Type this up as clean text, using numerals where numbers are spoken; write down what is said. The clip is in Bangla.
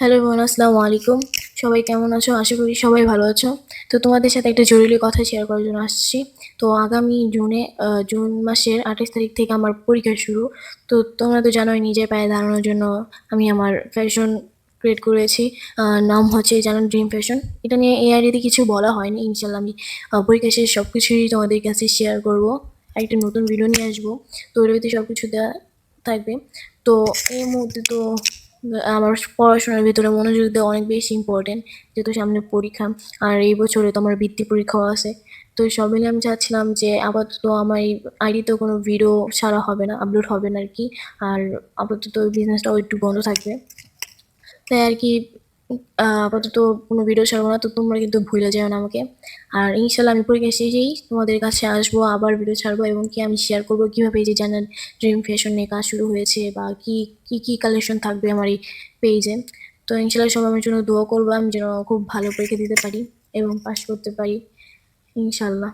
হ্যালো এভরিওয়ান, আসসালামু আলাইকুম। সবাই কেমন আছো? আশা করি সবাই ভালো আছো। তো তোমাদের সাথে একটা জরুরি কথা শেয়ার করার জন্য আসছি। তো আগামী জুন মাসের ২৮ তারিখ থেকে আমার পরীক্ষা শুরু। তো তোমরা তো জানোই নিজের পায়ে দাঁড়ানোর জন্য আমি আমার ফ্যাশন ক্রিয়েট করেছি। নাম হচ্ছে জানান ড্রিম ফ্যাশন। এটা নিয়ে এই আইডিতে কিছু বলা হয়নি। ইনশাল্লাহ আমি পরীক্ষা শেষে সব কিছুই তোমাদের কাছে শেয়ার করব। একটা নতুন ভিডিও নিয়ে আসবো। তো ওর ভিতরে সব কিছু দেওয়া থাকবে। তো এই মুহূর্তে তো আমার পড়াশোনার ভিতরে মনোযোগ দেওয়া অনেক বেশি ইম্পর্টেন্ট, যেহেতু সামনে পরীক্ষা। আর এই বছরে তো আমার বৃত্তি পরীক্ষাও আছে। তো সব মিলে আমি চাচ্ছিলাম যে আপাতত আমার এই আইডিতে কোনো ভিডিও ছাড়া হবে না, আপলোড হবে না আর কি। আর আপাতত বিজনেসটাও একটু বন্ধ থাকবে, তাই আর কি। আপাতত কোনো ভিডিও ছাড়বো না, তো তোমরা কিন্তু ভুলে যাও না আমাকে। আর ইনশাল্লাহ আমি পরীক্ষা শেষেই তোমাদের কাছে আসবো, আবার ভিডিও ছাড়বো, এবং কি আমি শেয়ার করবো কীভাবে এই যে জানার ড্রিম ফ্যাশন নিয়ে কাজ শুরু হয়েছে, বা কি কি কি কালেকশন থাকবে আমার এই পেজে। তো ইনশাল্লাহ সবাই আমার জন্য দোয়া করবো, আমি যেন খুব ভালো পরীক্ষা দিতে পারি এবং পাশ করতে পারি ইনশাল্লাহ।